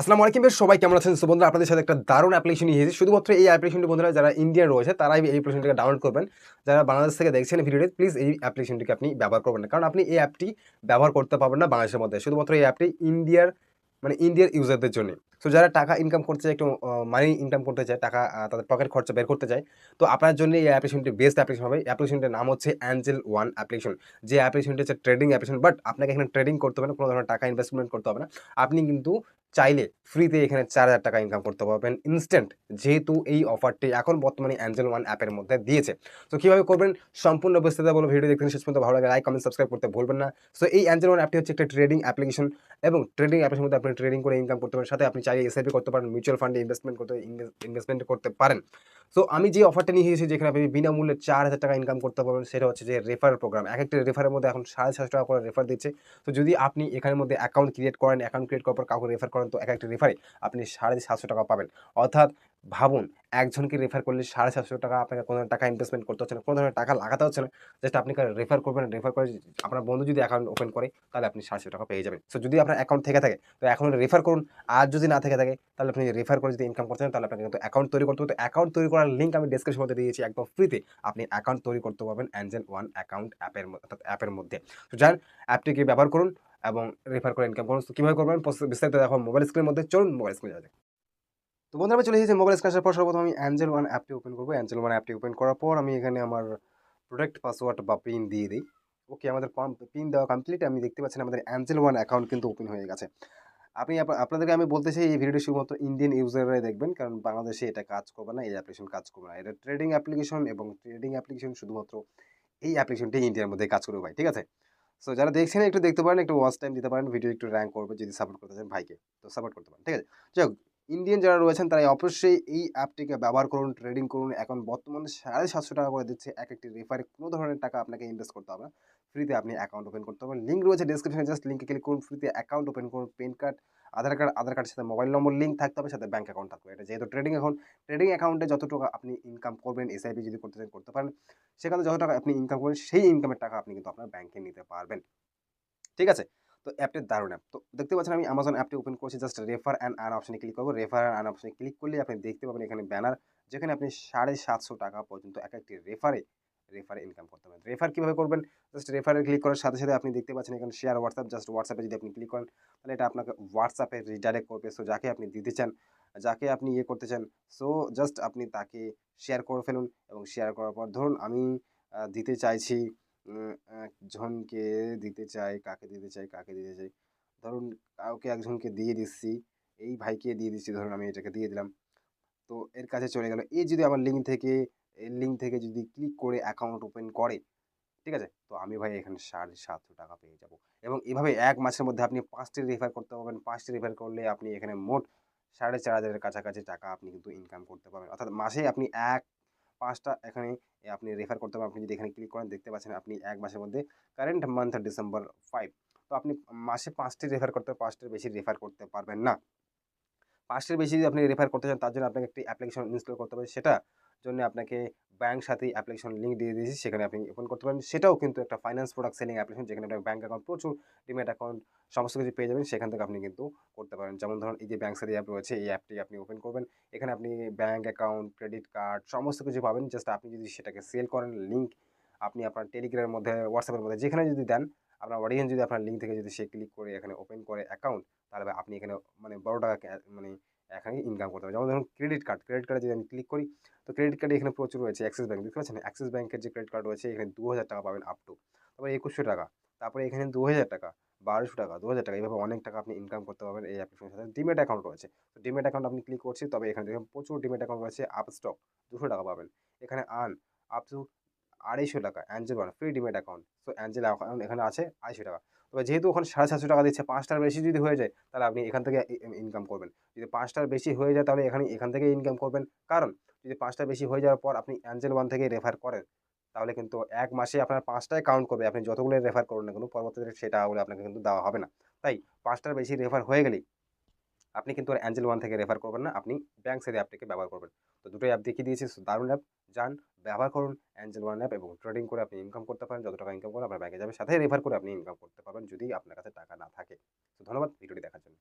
আসসালামু আলাইকুম বেশ সবাই কেমন আছেন? সো বন্ধুরা আপনাদের সাথে একটা দারুণ অ্যাপ্লিকেশন নিয়ে এসেছি। শুধুমাত্র এই অ্যাপ্লিকেশনটি বন্ধুরা যারা ইন্ডিয়ান রয়েছে তারাই এই অ্যাপ্লিকেশনটাকে ডাউনলোড করবেন। যারা বাংলাদেশ থেকে দেখছেন ভিডিওটি প্লিজ এই অ্যাপ্লিকেশনটিকে আপনি ব্যবহার করবেন না। কারণ আপনি এই অ্যাপটি ব্যবহার করতে পারবেন না বাংলাদেশের মধ্যে। শুধুমাত্র এই অ্যাপটি ইন্ডিয়ার ইউজারদের জন্যই। সো যারা টাকা ইনকাম করতে চায়, একটু মানি ইনকাম করতে চায়, টাকা তাদের পকেট খরচা বের করতে চায়। তো আপনার জন্য এই অ্যাপ্লিকেশনটি বেস্ট অ্যাপ্লিকেশন হবে। অ্যাপ্লিকেশনটির নাম হচ্ছে অ্যাঞ্জেল ওয়ান অ্যাপ্লিকেশন। যে অ্যাপ্লিকেশনটি হচ্ছে ট্রেডিং অ্যাপ্লিকেশন, বাট আপনাকে এখানে ট্রেডিং করতে হবে না, কোনো ধরনের টাকা ইনভেস্টমেন্ট করতে হবে না। আপনি কিন্তু চাইলে ফ্রিতে এখানে ৳৪,০০০ ইনকাম করতে পারবেন ইনস্ট্যান্ট। যেহেতু এই অফারটি এখন বর্তমানে অ্যাঞ্জেল ওয়ান অ্যাপের মধ্যে দিয়েছে। তো কিভাবে করবেন সম্পূর্ণ বিস্তারিত বলব, ভিডিও দেখতে শেষ পর্যন্ত। ভালো লাগে লাইক, কমেন্ট, সাবস্ক্রাইব করতে ভুলবেন না। সো এই অ্যাঞ্জেল ওয়ান অ্যাপটি হচ্ছে একটা ট্রেডিং অ্যাপ্লিকেশন এবং ট্রেডিং অ্যাপের মধ্যে আপনি ট্রেডিং করে ইনকাম করতে পারেন। সাথে আপনি চাইলে এসআইপি করতে পারেন, মিউচুয়াল ফান্ডে ইনভেস্টমেন্ট করতে পারেন। সো আমি যে অফারটা নিয়ে এসেছি যেখানে আপনি বিনামূল্যে ৳৪,০০০ ইনকাম করতে পারবেন, সেটা হচ্ছে যে রেফারেল প্রোগ্রাম। একেকটা রেফারের মধ্যে এখন ৳৭৫০ করে রেফার দিচ্ছে। তো যদি আপনি এখানের মধ্যে অ্যাকাউন্ট ক্রিয়েট করেন, অ্যাকাউন্ট ক্রিয়েট করার পর কাউকে রেফার করেন, তো একেকটা রেফারে আপনি ৳৭৫০ পাবেন। অর্থাৎ ভাবুন, একজনকে রেফার করলে ৳৭৫০ আপনাকে কোনো ধরনের টাকা ইনভেস্টমেন্ট করতে হচ্ছে না, কোনো ধরনের টাকা লাগাতে হচ্ছে না। জাস্ট আপনি রেফার করবেন, রেফার করে আপনার বন্ধু যদি অ্যাকাউন্ট ওপেন করে তাহলে আপনি ৳৭৫০ পেয়ে যাবেন। সো যদি আপনার অ্যাকাউন্ট থেকে থাকে তো এখন রেফার করুন। আর যদি না থেকে থাকে তাহলে আপনি রেফার করে যদি ইনকাম করতে চান তাহলে আপনাকে কিন্তু অ্যাকাউন্ট তৈরি করতে হবে। তো অ্যাকাউন্ট তৈরি করার লিঙ্ক আমি ডেসক্রিপশন মধ্যে দিয়েছি একদম ফ্রিতে। আপনি অ্যাকাউন্ট তৈরি করতে পারবেন অ্যাঞ্জেল ওয়ান অ্যাকাউন্ট অ্যাপের মধ্যে। তো যান অ্যাপটিকে ব্যবহার করুন এবং রেফার করে ইনকাম করুন। তো কিভাবে করবেন বিস্তারিত দেখো মোবাইল স্ক্রিনের মধ্যে। চলুন মোবাইল স্ক্রিনে যাওয়া যাক। তো বন্ধুরা আমি চলে এসেছি মোবাইল স্ক্রিনে আসার পর সর্বপ্রথম আমি অ্যাঞ্জেল ওয়ান অ্যাপটি ওপেন করব। অ্যাঞ্জেল ওয়ান অ্যাপটি ওপেন করার পর আমি এখানে আমার প্রোটেক্ট পাসওয়ার্ড বা পিন দিয়ে দিই। ওকে, আমাদের পিন দেওয়া কমপ্লিট। আমি দেখতে পাচ্ছেন আমাদের অ্যাঞ্জেল ওয়ান অ্যাকাউন্ট কিন্তু ওপেন হয়ে গেছে। আপনাদেরকে আমি বলতে চাই এই ভিডিওটি শুধুমাত্র ইন্ডিয়ান ইউজাররাই দেখবেন। কারণ বাংলাদেশে এটা কাজ করবে না, এই অ্যাপ্লিকেশন কাজ করবে না। এটা ট্রেডিং অ্যাপ্লিকেশন এবং ট্রেডিং অ্যাপ্লিকেশন শুধুমাত্র এই অ্যাপ্লিকেশনটি ইন্ডিয়ার মধ্যে কাজ করবে ভাই। ঠিক আছে? সো যারা দেখছেন একটু দেখতে পারেন, একটু ওয়াচ টাইম দিতে পারেন। ভিডিও একটু র‍্যাংক করবে যদি সাপোর্ট করতে চান ভাইকে। তো সাপোর্ট করতে পারেন। ঠিক আছে? যাই হোক, ইন্ডিয়ান যারা রয়েছেন তারা অবশ্যই এই অ্যাপটিকে ব্যবহার করুন, ট্রেডিং করুন। এখন বর্তমানে ৳৭৫০ করে দিচ্ছে একেকটি রেফারে। কোনো ধরনের টাকা আপনাকে ইনভেস্ট করতে হবে না। ফ্রিতে আপনি অ্যাকাউন্ট ওপেন করতে পারবেন। লিঙ্ক রয়েছে ডেসক্রিপশনে, জাস্ট লিঙ্কে ক্লিক করুন। ফ্রিতে অ্যাকাউন্ট ওপেন করুন। প্যান কার্ড, আধার কার্ডের সাথে মোবাইল নম্বর লিঙ্ক থাকতে হবে, সাথে ব্যাংক অ্যাকাউন্ট থাকতে হবে। এটা যেহেতু ট্রেডিং অ্যাকাউন্ট, ট্রেডিং অ্যাকাউন্টে যত টাকা আপনি ইনকাম করবেন, এসআইপি যদি করতে চান করতে পারেন। সেখানে যত টাকা আপনি ইনকাম করবেন সেই ইনকামের টাকা আপনি কিন্তু আপনার ব্যাংকে নিতে পারবেন। ঠিক আছে? তো অ্যাপটি দারুণ অ্যাপ। তো দেখতে পাচ্ছেন আমি Amazon অ্যাপটি ওপেন করছি। জাস্ট রেফার অ্যান্ড আর্ন অপশনে ক্লিক করব। রেফার অ্যান্ড আর্ন অপশনে ক্লিক করলেই আপনি দেখতে পাবেন এখানে ব্যানার, যেখানে আপনি ৳৭৫০ পর্যন্ত একেকটি রেফারে ইনকাম করতে পারেন। রেফার কিভাবে করবেন? জাস্ট রেফারে ক্লিক করার সাথে, সাথে আপনি দেখতে পাচ্ছেন এখানে শেয়ার হোয়াটসঅ্যাপ। জাস্ট হোয়াটসঅ্যাপে যদি আপনি ক্লিক করেন তাহলে এটা আপনাকে হোয়াটসঅ্যাপে রিডাইরেক্ট করবে। সো যাকে আপনি দিতে চান, যাকে আপনি ইয়ে করতে চান, সো জাস্ট আপনি তাকে শেয়ার করে ফেলুন এবং শেয়ার করার পর ধরুন আমি দিতে চাইছি, একজনকে দিতে চাই, কাকে দিতে চাই? ধরুন কাউকে একজনকে দিয়ে দিচ্ছি। এই ভাইকে দিয়ে দিচ্ছি, ধরুন আমি এটাকে দিয়ে দিলাম। তো এর কাছে চলে গেল। এই যদি আমার লিঙ্ক থেকে যদি ক্লিক করে অ্যাকাউন্ট ওপেন করে, ঠিক আছে? তো আমি ভাই এখানে ৳৭৫০ পেয়ে যাবো এবং এভাবে ১ মাসের মধ্যে আপনি ৫ টি রেফার করতে পারবেন। ৫ টি রেফার করলে আপনি এখানে মোট ৪,৫০০ এর কাছাকাছি টাকা আপনি কিন্তু ইনকাম করতে পারবেন। অর্থাৎ মাসে আপনি ৫ টা এখানে আপনি রেফার করতে পারবেন। আপনি যদি এখানে ক্লিক করেন দেখতে পাচ্ছেন আপনি ১ মাসের মধ্যে কারেন্ট মান্থ ডিসেম্বর ৫। তো আপনি মাসে ৫ টি রেফার করতে ৫ টির বেশি রেফার করতে পারবেন না। ৫ টির বেশি যদি আপনি রেফার করতে চান তার জন্য আপনাকে একটি অ্যাপ্লিকেশন ইনস্টল করতে হবে। সেটা জন্য আপনাকে ব্যাংক সাথী অ্যাপ্লিকেশন লিঙ্ক দিয়ে দিয়েছি। সেখানে আপনি ওপেন করতে পারেন। সেটাও কিন্তু একটা ফাইন্যান্স প্রোডাক্ট সেলিং অ্যাপ্লিকেশন, যেখানে আপনার ব্যাংক অ্যাকাউন্ট, প্রচুর ডিম্যাট অ্যাকাউন্ট সমস্ত কিছু পেয়ে যাবেন। সেখান থেকে আপনি কিন্তু করতে পারেন। যেমন ধরুন এই যে ব্যাংক সাথী অ্যাপ রয়েছে, এই অ্যাপটি আপনি ওপেন করবেন। এখানে আপনি ব্যাংক অ্যাকাউন্ট, ক্রেডিট কার্ড সমস্ত কিছু পাবেন। জাস্ট আপনি যদি সেটাকে সেল করেন, লিঙ্ক আপনি আপনার টেলিগ্রামের মধ্যে, হোয়াটসঅ্যাপের মধ্যে যেখানে যদি দেন, আপনার অডিয়েন্স যদি আপনার লিঙ্ক থেকে যদি সে ক্লিক করে এখানে ওপেন করে অ্যাকাউন্ট, তাহলে আপনি এখানে মানে বড় টাকা মানে এখানে ইনকাম করতে হবে। যেমন ধরুন ক্রেডিট কার্ডে যদি আমি ক্লিক করি, তো ক্রেডিট কার্ডে এখানে প্রচুর রয়েছে। অ্যাক্সিস ব্যাংক দেখতে পাচ্ছেন? অ্যাক্সিস ব্যাংকের যে ক্রেডিট কার্ড রয়েছে এখানে ৳২,০০০ পাবেন আপ টু। তারপরে ৳২১০০, তারপরে এখানে ৳২,০০০, ৳১,২০০, ৳২,০০০, এভাবে অনেক টাকা আপনি ইনকাম করতে পারবেন এই অ্যাপ্লিকেশনের সাথে। ডিম্যাট অ্যাকাউন্ট রয়েছে। তো ডিম্যাট অ্যাকাউন্ট আপনি ক্লিক করছি, তবে এখানে দেখবেন প্রচুর ডিম্যাট অ্যাকাউন্ট রয়েছে। আপস্টক ৳২০০ পাবেন। এখানে earn up to ৳২৫০, Angel one free demat account. So Angel account এখানে আছে ৳২৫০। তবে যেহেতু ওখানে ৳৭৫০ দিচ্ছে, ৫ টার বেশি যদি হয়ে যায় তাহলে আপনি এখান থেকে ইনকাম করবেন। যদি ৫ টার বেশি হয়ে যায় তাহলে এখান থেকেই ইনকাম করবেন। কারণ যদি ৫ টার বেশি হয়ে যাওয়ার পর আপনি অ্যাঞ্জেল ওয়ান থেকে রেফার করেন, তাহলে কিন্তু ১ মাসে আপনার ৫ টাই কাউন্ট করবে। আপনি যতগুলো রেফার করুন না কেন, পরবর্তীতে সেই টাকাগুলো আপনাকে কিন্তু দেওয়া হবে না। তাই ৫ টার বেশি রেফার হয়ে গেলেই আপনি কিন্তু আর অ্যাঞ্জেল ওয়ান থেকে রেফার করবেন না। আপনি ব্যাংক সাথী অ্যাপটিকে ব্যবহার করবেন। তো দুটোই অ্যাপ দেখিয়ে দিয়েছি। সো দারুণ অ্যাপ। যান ব্যবহার করুন অ্যাঞ্জেল ওয়ান অ্যাপ এবং ট্রেডিং করে আপনি ইনকাম করতে পারেন। যত টাকা ইনকাম করেন আপনার ব্যাংকে যাবে। সাথে রেফার করে আপনি ইনকাম করতে পারবেন যদি আপনার কাছে টাকা না থাকে। তো ধন্যবাদ ভিডিওটি দেখার জন্য।